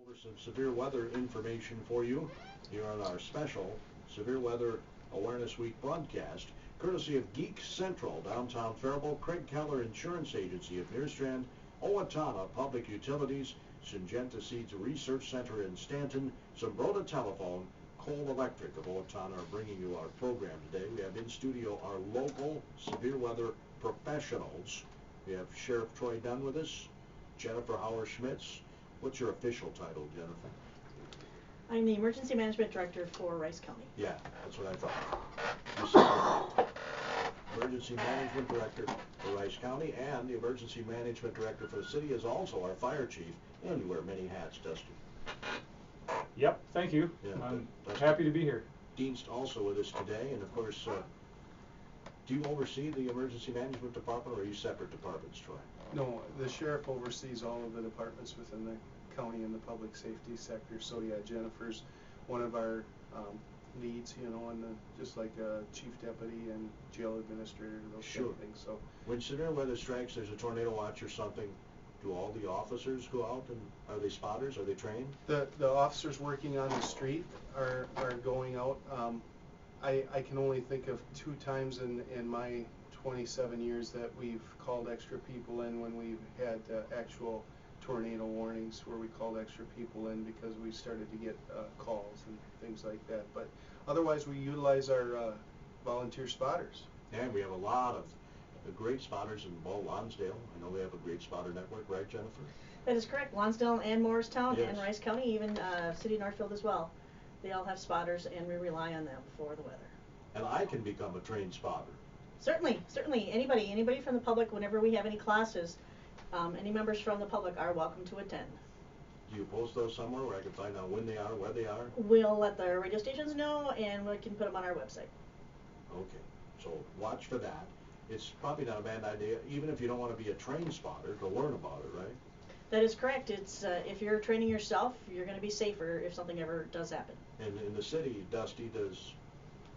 Over some severe weather information for you here on our special Severe Weather Awareness Week broadcast, courtesy of Geek Central, downtown Faribault, Craig Keller Insurance Agency of Nearstrand, Owatonna Public Utilities, Syngenta Seeds Research Center in Stanton, Zumbrota Telephone, Cole Electric of Owatonna are bringing you our program today. We have in studio our local severe weather professionals. We have Sheriff Troy Dunn with us, Jennifer Hauer-Schmitz. What's your official title, Jennifer? I'm the Emergency Management Director for Rice County. Yeah, that's what I thought. Emergency Management Director for Rice County, and the Emergency Management Director for the city is also our fire chief, and you wear many hats, Dusty. Yep, thank you. Yeah, I'm Dusty happy to be here. Dienst also with us today, and of course, do you oversee the Emergency Management Department, or are you separate departments, Troy? No, the sheriff oversees all of the departments within the county and the public safety sector. So yeah, Jennifer's one of our leads, you know, and just like chief deputy and jail administrator, those kind of things. So when severe weather strikes, there's a tornado watch or something, do all the officers go out, and are they spotters? Are they trained? The officers working on the street are going out. I can only think of 2 times in my 27 years that we've called extra people in when we've had actual tornado warnings, where we called extra people in because we started to get calls and things like that. But otherwise, we utilize our volunteer spotters. And we have a lot of great spotters in Lonsdale. I know they have a great spotter network, right, Jennifer? That is correct. Lonsdale and Morristown, yes, and Rice County, even City of Northfield as well. They all have spotters, and we rely on them for the weather. And I can become a trained spotter. Certainly, certainly. Anybody from the public, whenever we have any classes, any members from the public are welcome to attend. Do you post those somewhere where I can find out when they are, where they are? We'll let the radio stations know, and we can put them on our website. Okay, so watch for that. It's probably not a bad idea, even if you don't want to be a trained spotter, to learn about it, right? That is correct. It's if you're training yourself, you're going to be safer if something ever does happen. And in the city, Dusty, does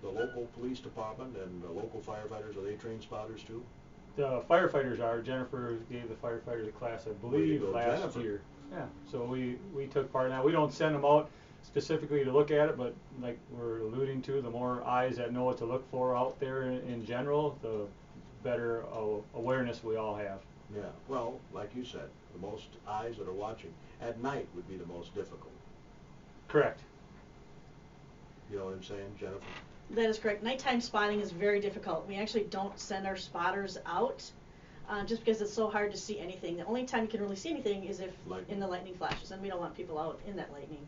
the local police department and the local firefighters, are they trained spotters too? The firefighters are. Jennifer gave the firefighters a class, I believe, last Jennifer. year. Yeah, so we took part in that. We don't send them out specifically to look at it, but like we're alluding to, the more eyes that know what to look for out there in general, the better awareness we all have. Yeah, well, like you said, the most eyes that are watching at night would be the most difficult. Correct. You know what I'm saying, Jennifer? That is correct. Nighttime spotting is very difficult. We actually don't send our spotters out just because it's so hard to see anything. The only time you can really see anything is if in the lightning flashes, and we don't want people out in that lightning.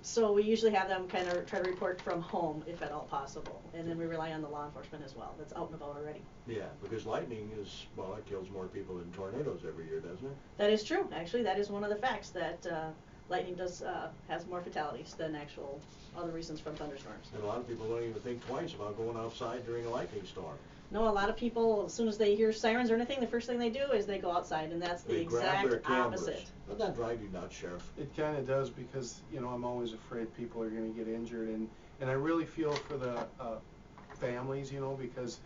So we usually have them kind of try to report from home if at all possible, and then we rely on the law enforcement as well that's out and about already. Yeah, because lightning is, well, it kills more people than tornadoes every year, doesn't it? That is true. Actually, that is one of the facts, that lightning has more fatalities than actual other reasons from thunderstorms. And a lot of people don't even think twice about going outside during a lightning storm. No, a lot of people, as soon as they hear sirens or anything, the first thing they do is they go outside, and that's the exact opposite. Doesn't that drive you nuts, Sheriff? It kind of does, because, you know, I'm always afraid people are going to get injured, and I really feel for the families, you know, because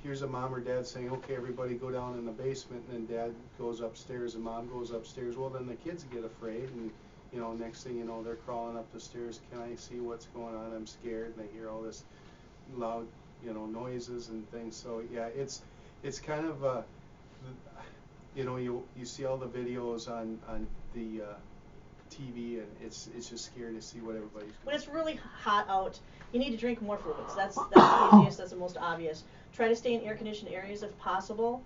here's a mom or dad saying, okay, everybody go down in the basement, and then dad goes upstairs and mom goes upstairs. Well, then the kids get afraid, and, you know, next thing you know, they're crawling up the stairs. Can I see what's going on? I'm scared, and they hear all this loud, you know, noises and things. So yeah, it's kind of you know, you see all the videos on the TV, and it's just scary to see what everybody's doing. When it's really hot out, you need to drink more fluids. That's the easiest, that's the most obvious. Try to stay in air-conditioned areas if possible.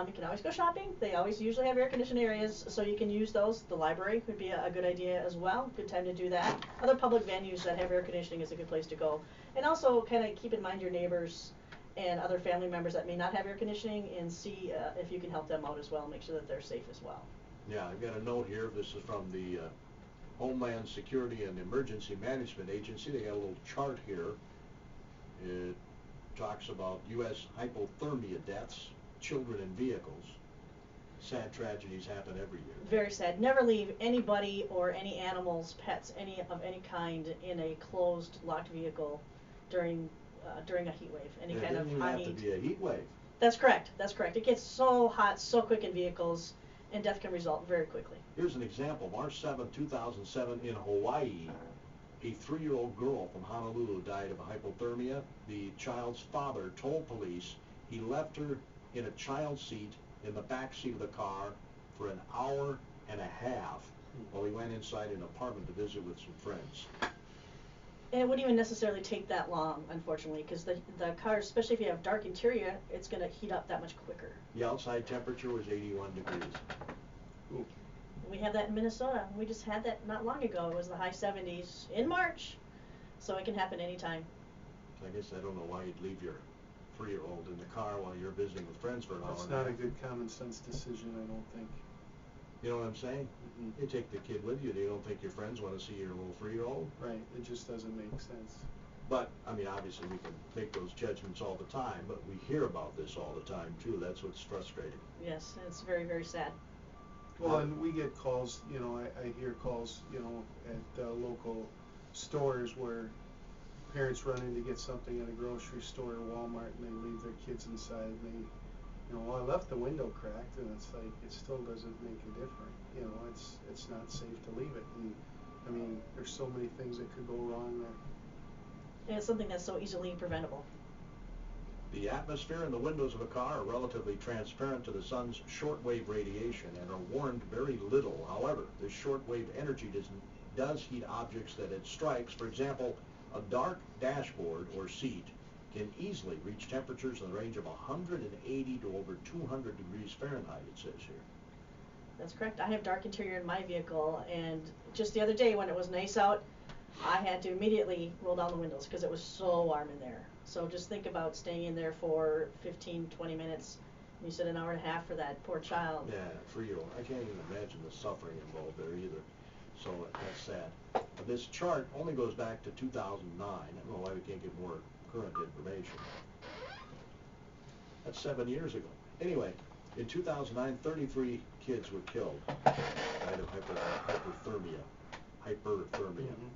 You can always go shopping. They always usually have air-conditioned areas, so you can use those. The library would be a good idea as well. Good time to do that. Other public venues that have air conditioning is a good place to go. And also kind of keep in mind your neighbors and other family members that may not have air conditioning, and see if you can help them out as well. Make sure that they're safe as well. Yeah, I've got a note here. This is from the Homeland Security and Emergency Management Agency. They got a little chart here. It talks about U.S. hypothermia deaths, children in vehicles. Sad tragedies happen every year. Very sad. Never leave anybody or any animals, pets, any kind in a closed, locked vehicle during a heat wave, any kind of high heat. It doesn't even have to be a heat wave. That's correct. That's correct. It gets so hot so quick in vehicles, and death can result very quickly. Here's an example. March 7, 2007 in Hawaii, a 3-year-old girl from Honolulu died of hypothermia. The child's father told police he left her in a child seat in the back seat of the car for an hour and a half while he went inside an apartment to visit with some friends. And it wouldn't even necessarily take that long, unfortunately, because the car, especially if you have dark interior, it's going to heat up that much quicker. The outside temperature was 81 degrees. Ooh. We have that in Minnesota. We just had that not long ago. It was the high 70s in March, so it can happen anytime. I guess I don't know why you'd leave your 3-year-old in the car while you're visiting with friends for an hour. That's not a good common sense decision, I don't think. You know what I'm saying? Mm-mm. You take the kid with you. You don't think your friends want to see your little 3-year-old? Right, it just doesn't make sense. But, I mean, obviously we can make those judgments all the time, but we hear about this all the time, too. That's what's frustrating. Yes, it's very, very sad. Well, and we get calls, you know, I hear calls, you know, at local stores where parents run in to get something at a grocery store or Walmart and they leave their kids inside and they, you know, well, I left the window cracked, and it's like, it still doesn't make a difference. You know, it's not safe to leave it. And, I mean, there's so many things that could go wrong there. And it's something that's so easily preventable. The atmosphere and the windows of a car are relatively transparent to the sun's shortwave radiation and are warmed very little. However, this shortwave energy does heat objects that it strikes. For example, a dark dashboard or seat can easily reach temperatures in the range of 180 to over 200 degrees Fahrenheit, it says here. That's correct. I have dark interior in my vehicle, and just the other day when it was nice out, I had to immediately roll down the windows because it was so warm in there. So just think about staying in there for 15, 20 minutes. You said an hour and a half for that poor child. Yeah, 3-year-old. I can't even imagine the suffering involved there either. So that's sad. This chart only goes back to 2009. I don't know why we can't get more current information. That's 7 years ago. Anyway, in 2009, 33 kids were killed, died of hypothermia. Mm-hmm.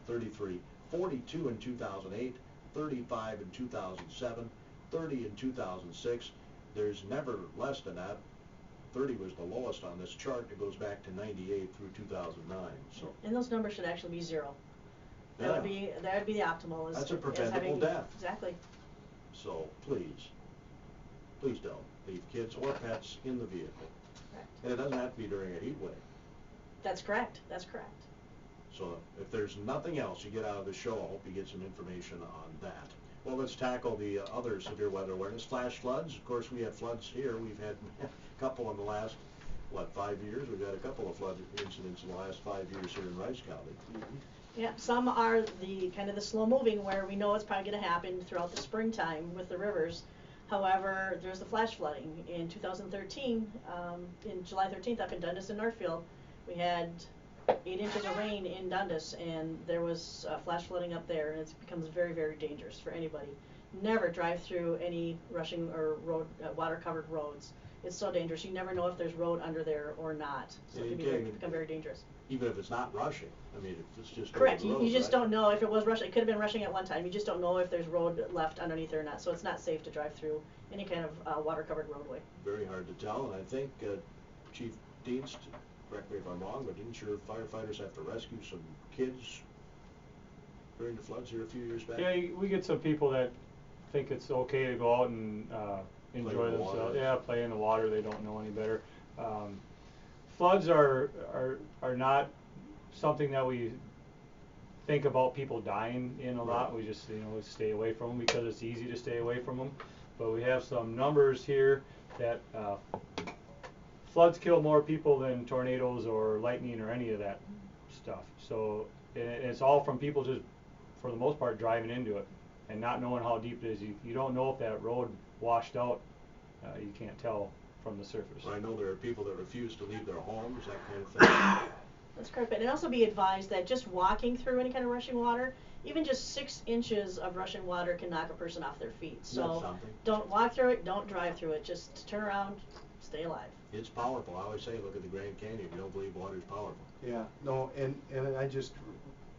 33. 42 in 2008, 35 in 2007, 30 in 2006. There's never less than that. 30 was the lowest on this chart. It goes back to 98 through 2009. So. And those numbers should actually be 0. That Yeah. would be the optimal. That's a is preventable having, death. Exactly. So please don't leave kids or pets in the vehicle. Correct. And it doesn't have to be during a heat wave. That's correct. That's correct. So if there's nothing else you get out of the show, I hope you get some information on that. Well, let's tackle the other severe weather awareness. Flash floods. Of course, we have floods here. We've had a couple in the last, 5 years? We've had a couple of flood incidents in the last 5 years here in Rice County. Mm-hmm. Yeah, some are the kind of the slow moving where we know it's probably going to happen throughout the springtime with the rivers. However, there's the flash flooding. In 2013, in July 13th up in Dundas and Northfield, we had 8 inches of rain in Dundas, and there was flash flooding up there, and it becomes very, very dangerous for anybody. Never drive through any rushing or road water-covered roads. It's so dangerous. You never know if there's road under there or not. So Yeah, it can become very dangerous. Even if it's not rushing. I mean, if it's just Correct. over the road, You just right? don't know if it was rushing. It could have been rushing at one time. You just don't know if there's road left underneath or not. So it's not safe to drive through any kind of water-covered roadway. Very hard to tell, and I think Chief Dienst, correct me if I'm wrong, but didn't your firefighters have to rescue some kids during the floods here a few years back? Yeah, we get some people that think it's okay to go out and enjoy in the themselves. water. Yeah, play in the water. They don't know any better. Floods are not something that we think about people dying in a lot. Right. We just stay away from them because it's easy to stay away from them. But we have some numbers here that floods kill more people than tornadoes or lightning or any of that stuff. So it's all from people just, for the most part, driving into it and not knowing how deep it is. You don't know if that road washed out. You can't tell from the surface. I know there are people that refuse to leave their homes, that kind of thing. That's correct. But also be advised that just walking through any kind of rushing water, even just 6 inches of rushing water can knock a person off their feet. So don't walk through it, don't drive through it. Just turn around, stay alive. It's powerful. I always say, look at the Grand Canyon. If you don't believe water's powerful. Yeah, no, and I just,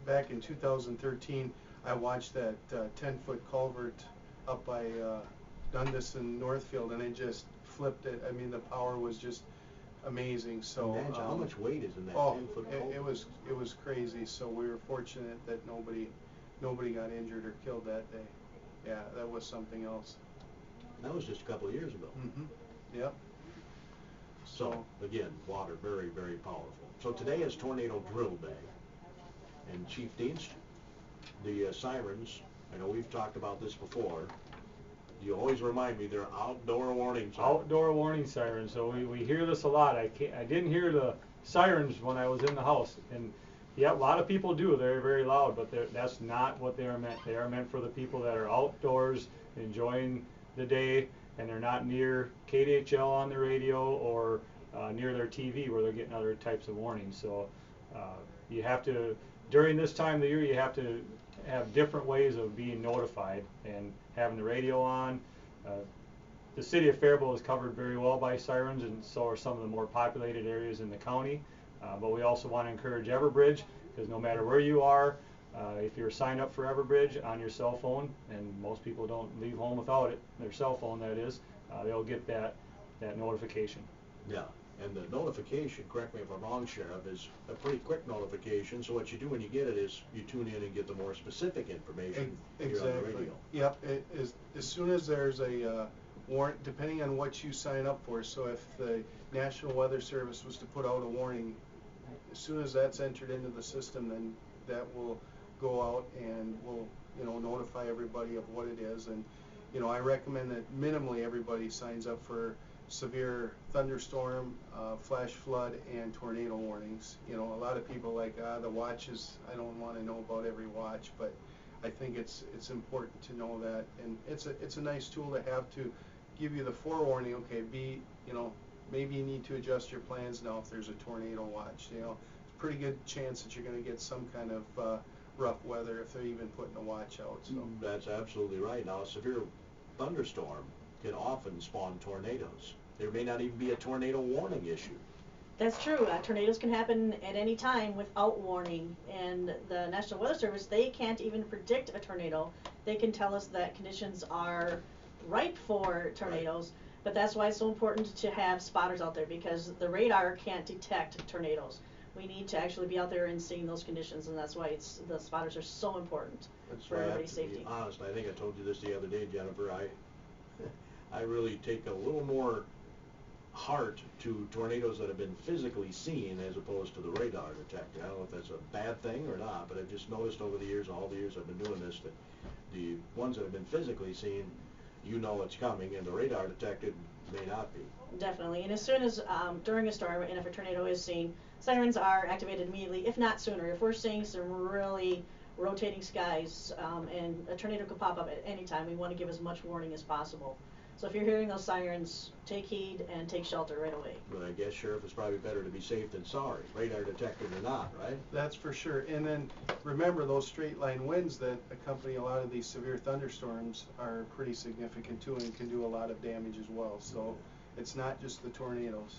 back in 2013, I watched that 10-foot culvert up by Dundas and Northfield, and it just flipped it. I mean, the power was just amazing. So Imagine how much weight is in that 10-foot pole. it was crazy. So we were fortunate that nobody got injured or killed that day. Yeah, that was something else. That was just a couple of years ago. Yep. So again, water very, very powerful. So today is Tornado Drill Day, and Chief Dienst, the sirens. I know we've talked about this before. You always remind me they're outdoor warning sirens. Outdoor warning sirens. So we hear this a lot. I didn't hear the sirens when I was in the house, and yeah, a lot of people do. They're very loud, but that's not what they are meant. They are meant for the people that are outdoors enjoying the day, and they're not near KDHL on the radio or near their TV where they're getting other types of warnings. So you have to, during this time of the year, you have to have different ways of being notified and having the radio on. The city of Faribault is covered very well by sirens, and so are some of the more populated areas in the county. But we also want to encourage Everbridge, because no matter where you are, if you're signed up for Everbridge on your cell phone, and most people don't leave home without it, their cell phone that is, they'll get that notification. Yeah, and the notification, correct me if I'm wrong, Sheriff, is a pretty quick notification. So what you do when you get it is you tune in and get the more specific information here on the radio. Yep. As soon as there's a warrant, depending on what you sign up for. So if the National Weather Service was to put out a warning, as soon as that's entered into the system, then that will go out and will, notify everybody of what it is. And I recommend that minimally everybody signs up for severe thunderstorm, flash flood, and tornado warnings. A lot of people like the watches. I don't want to know about every watch, but I think it's important to know that, and it's a nice tool to have to give you the forewarning. Okay, maybe you need to adjust your plans now if there's a tornado watch. It's a pretty good chance that you're going to get some kind of rough weather if they're even putting a watch out. So that's absolutely right. Now, a severe thunderstorm can often spawn tornadoes. There may not even be a tornado warning issue. That's true. Tornadoes can happen at any time without warning, and the National Weather Service, they can't even predict a tornado. They can tell us that conditions are ripe for tornadoes, but that's why it's so important to have spotters out there, because the radar can't detect tornadoes. We need to actually be out there and seeing those conditions, and that's why the spotters are so important for everybody's safety. To be honest, I think I told you this the other day, Jennifer. I really take a little more heart to tornadoes that have been physically seen as opposed to the radar detector. I don't know if that's a bad thing or not, but I've just noticed over the years, all the years I've been doing this, that the ones that have been physically seen, it's coming, and the radar detected may not be. Definitely, and as soon as during a storm, and if a tornado is seen, sirens are activated immediately, if not sooner. If we're seeing some really rotating skies and a tornado could pop up at any time, we want to give as much warning as possible. So if you're hearing those sirens, take heed and take shelter right away. But I guess, Sheriff, it's probably better to be safe than sorry, radar detected or not, right? That's for sure. And then remember, those straight line winds that accompany a lot of these severe thunderstorms are pretty significant too, and can do a lot of damage as well. So it's not just the tornadoes.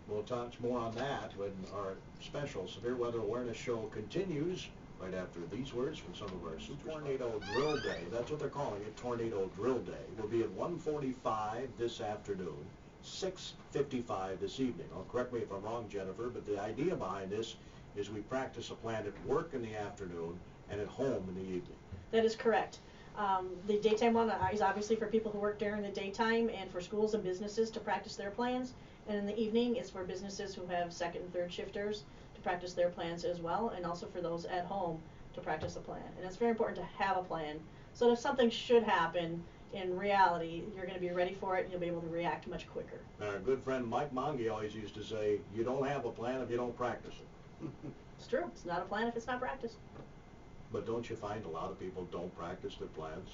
We'll touch more on that when our special Severe Weather Awareness Show continues right after these words from some of our super Tornado Drill Day. That's what they're calling it, Tornado Drill Day. Will be at 1:45 this afternoon, 6:55 this evening. Correct me if I'm wrong, Jennifer, but the idea behind this is we practice a plan at work in the afternoon and at home in the evening. That is correct. The daytime one is obviously for people who work during the daytime and for schools and businesses to practice their plans. And in the evening, it's for businesses who have second and third shifters to practice their plans as well, and also for those at home to practice a plan. And it's very important to have a plan, so that if something should happen in reality, you're going to be ready for it and you'll be able to react much quicker. Our good friend Mike Monge always used to say, you don't have a plan if you don't practice it. It's true. It's not a plan if it's not practiced. But don't you find a lot of people don't practice their plans?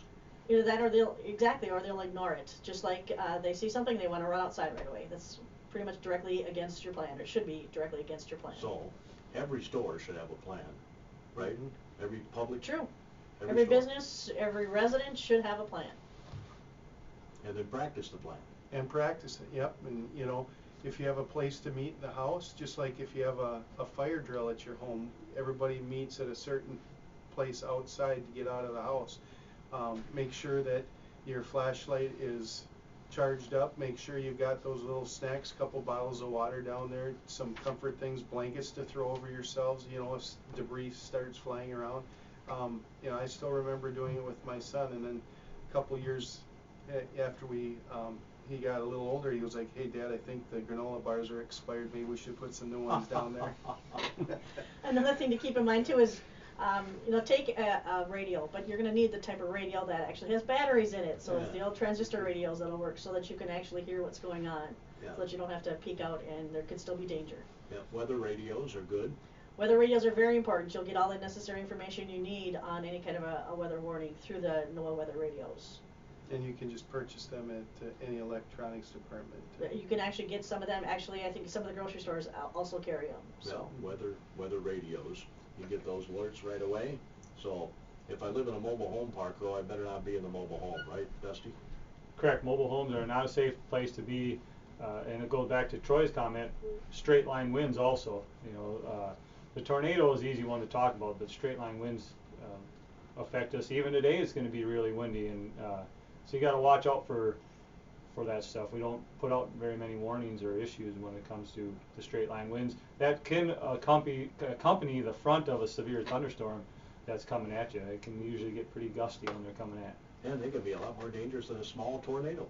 Either that or they'll ignore it. Just like they see something, they want to run outside right away. That's pretty much directly against your plan, or should be directly against your plan. So, every store should have a plan, right? Every public. True. Every business, every resident should have a plan. And then practice the plan. And practice it, yep. And if you have a place to meet in the house, just like if you have a fire drill at your home, everybody meets at a certain place outside to get out of the house. Make sure that your flashlight is charged up. Make sure you've got those little snacks, couple bottles of water down there, some comfort things, blankets to throw over yourselves, you know, if debris starts flying around. You know, I still remember doing it with my son, and then a couple years after he got a little older, he was like, "Hey, Dad, I think the granola bars are expired. Maybe we should put some new ones down there." Another thing to keep in mind too is, you know, take a radio, but you're going to need the type of radio that actually has batteries in it. So it's the old transistor radios that'll work, so that you can actually hear what's going on, so that you don't have to peek out and there could still be danger. Yeah, weather radios are good. Weather radios are very important. You'll get all the necessary information you need on any kind of a weather warning through the NOAA weather radios. And you can just purchase them at any electronics department. You can actually get some of them. Actually, I think some of the grocery stores also carry them. So. Well, weather radios. You get those alerts right away. So if I live in a mobile home park, though, I better not be in the mobile home, right, Dusty? Correct. Mobile homes are not a safe place to be, and it goes back to Troy's comment. Straight line winds also. You know, the tornado is the easy one to talk about, but straight line winds affect us. Even today, it's going to be really windy, and so you got to watch out for that stuff. We don't put out very many warnings or issues when it comes to the straight line winds. That can accompany the front of a severe thunderstorm that's coming at you. It can usually get pretty gusty when they're coming at. Yeah, they can be a lot more dangerous than a small tornado.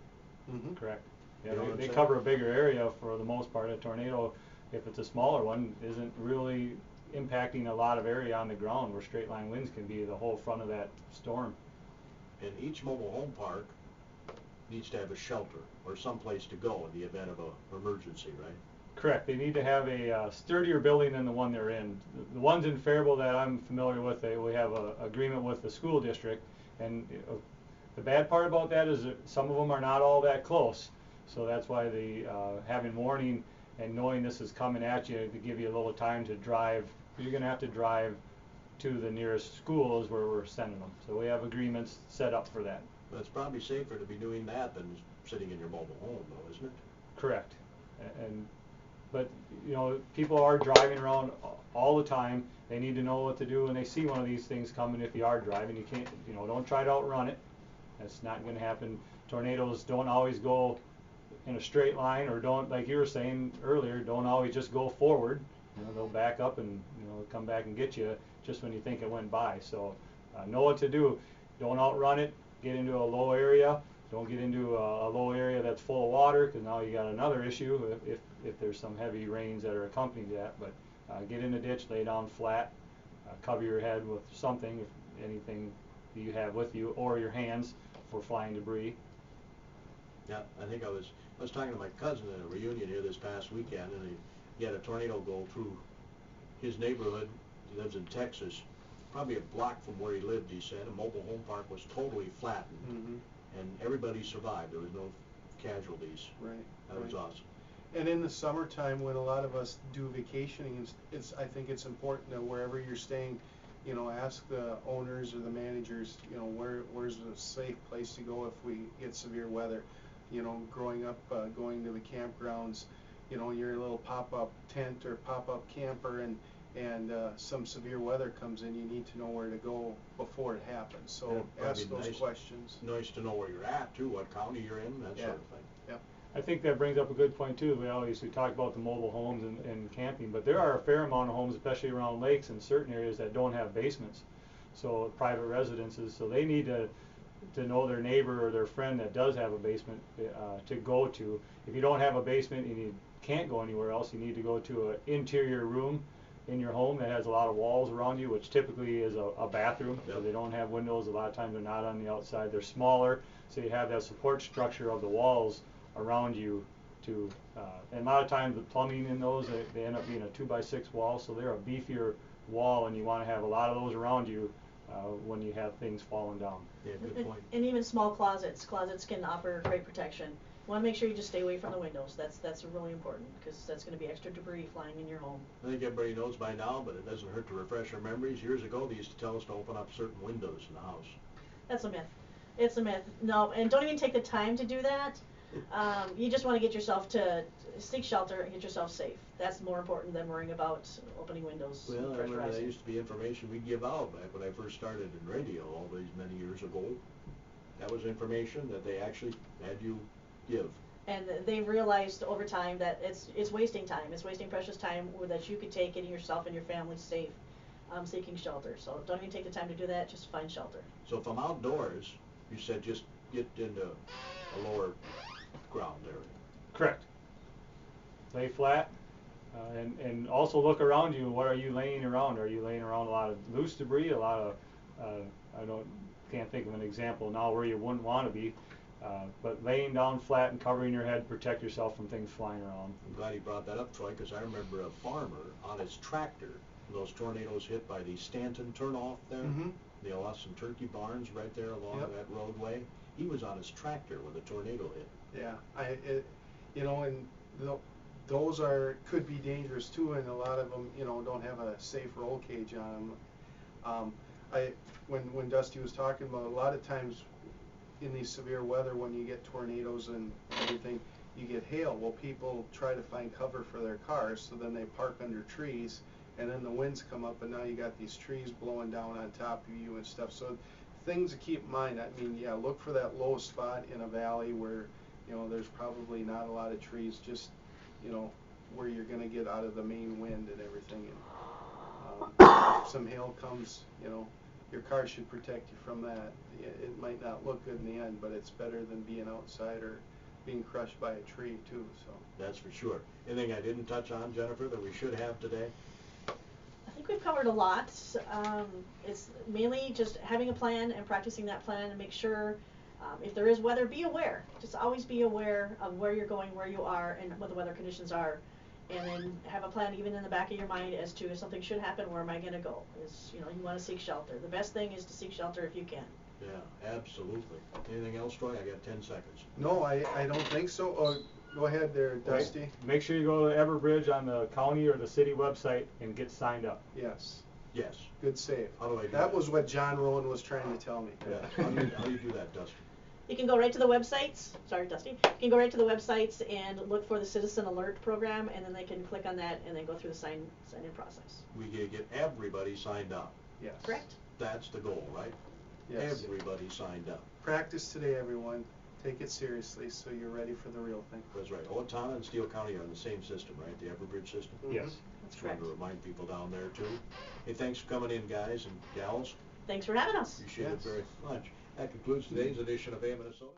Mm-hmm. Correct. Yeah, You know they cover a bigger area for the most part. A tornado, if it's a smaller one, isn't really impacting a lot of area on the ground, where straight line winds can be the whole front of that storm. And each mobile home park needs to have a shelter or some place to go in the event of an emergency, right? Correct. They need to have a sturdier building than the one they're in. The ones in Faribault that I'm familiar with, we have an agreement with the school district, and the bad part about that is that some of them are not all that close. So that's why the having warning and knowing this is coming at you to give you a little time to drive. You're going to have to drive to the nearest schools where we're sending them. So we have agreements set up for that. But it's probably safer to be doing that than sitting in your mobile home, though, isn't it? Correct. But you know, people are driving around all the time. They need to know what to do when they see one of these things coming. If you are driving, you can't, you know, don't try to outrun it. That's not going to happen. Tornadoes don't always go in a straight line, or don't, like you were saying earlier, don't always just go forward. You know, they'll back up and, you know, come back and get you just when you think it went by. So know what to do. Don't outrun it. Get into a low area. Don't get into a low area that's full of water, because now you got another issue if there's some heavy rains that are accompanying that. But get in a ditch, lay down flat, cover your head with something, if anything that you have with you, or your hands for flying debris. Yeah, I think I was talking to my cousin at a reunion here this past weekend, and he had a tornado go through his neighborhood. He lives in Texas, probably a block from where he lived. He said a mobile home park was totally flattened, and everybody survived. There was no casualties. Right. That was awesome. And in the summertime, when a lot of us do vacationing, I think it's important that wherever you're staying, you know, ask the owners or the managers, you know, where's a safe place to go if we get severe weather. You know, growing up, going to the campgrounds, you know, you're in a little pop-up tent or pop-up camper, and some severe weather comes in, you need to know where to go before it happens. So ask those questions. Nice to know where you're at too, what county you're in, that sort of thing. Yeah. I think that brings up a good point too. We talked about the mobile homes and camping, but there are a fair amount of homes, especially around lakes in certain areas, that don't have basements. So private residences, so they need to know their neighbor or their friend that does have a basement to go to. If you don't have a basement and you can't go anywhere else, you need to go to an interior room in your home that has a lot of walls around you, which typically is a bathroom. Yep. So they don't have windows. A lot of times they're not on the outside. They're smaller, so you have that support structure of the walls around you to, and a lot of times the plumbing in those, they end up being a 2x6 wall, so they're a beefier wall, and you want to have a lot of those around you when you have things falling down. Yeah, good point. And even small closets can offer great protection. You want to make sure you just stay away from the windows. That's really important, because that's going to be extra debris flying in your home. I think everybody knows by now, but it doesn't hurt to refresh our memories. Years ago, they used to tell us to open up certain windows in the house. That's a myth. It's a myth. No, and don't even take the time to do that. You just want to get yourself to seek shelter and get yourself safe. That's more important than worrying about opening windows. Well, I remember that used to be information we'd give out back when I first started in radio all these many years ago. That was information that they actually had you give. And they've realized over time that it's wasting time. It's wasting precious time that you could take getting yourself and your family safe, seeking shelter. So don't even take the time to do that. Just find shelter. So if I'm outdoors, you said just get into a lower ground area. Correct. Lay flat, and also look around you. What are you laying around? Are you laying around a lot of loose debris, a lot of, can't think of an example now where you wouldn't want to be, but laying down flat and covering your head, protect yourself from things flying around. I'm glad you brought that up, Troy, because I remember a farmer on his tractor, those tornadoes hit by the Stanton turnoff there. Mhm. They lost some turkey barns right there along Yep. that roadway. He was on his tractor when the tornado hit. Yeah, and those could be dangerous too, and a lot of them, don't have a safe roll cage on them. When Dusty was talking about, a lot of times in these severe weather, when you get tornadoes and everything, you get hail. Well, people try to find cover for their cars, so then they park under trees, and then the winds come up, and now you got these trees blowing down on top of you and stuff. So things to keep in mind. I mean, yeah, look for that low spot in a valley where there's probably not a lot of trees, just where you're going to get out of the main wind and everything. And if some hail comes, your car should protect you from that. It might not look good in the end, but it's better than being outside or being crushed by a tree too. So That's for sure. Anything I didn't touch on, Jennifer, that we should have today? I think we've covered a lot. It's mainly just having a plan and practicing that plan and make sure if there is weather, be aware. Just always be aware of where you're going, where you are, and what the weather conditions are. And then have a plan even in the back of your mind as to if something should happen, where am I going to go? You want to seek shelter. The best thing is to seek shelter if you can. Yeah, absolutely. Anything else, Troy? I got 10 seconds. no, I don't think so. Oh, go ahead there, Dusty. Make sure you go to Everbridge on the county or the city website and get signed up. Yes. Yes. Good save. How do I do that? That was what John Rowan was trying to tell me. Yeah. How do you do that, Dusty? You can go right to the websites. Sorry, Dusty. You can go right to the websites and look for the Citizen Alert program, and then they can click on that and then go through the sign-in process. We get everybody signed up. Yes. Correct? That's the goal, right? Yes. Everybody signed up. Practice today, everyone. Take it seriously so you're ready for the real thing. That's right. Owatonna and Steele County are in the same system, right? The Everbridge system? Mhm. Yes. That's Just wanted correct. to remind people down there, too. Hey, thanks for coming in, guys and gals. Thanks for having us. Appreciate it Yes. very much. That concludes today's edition of AM Minnesota.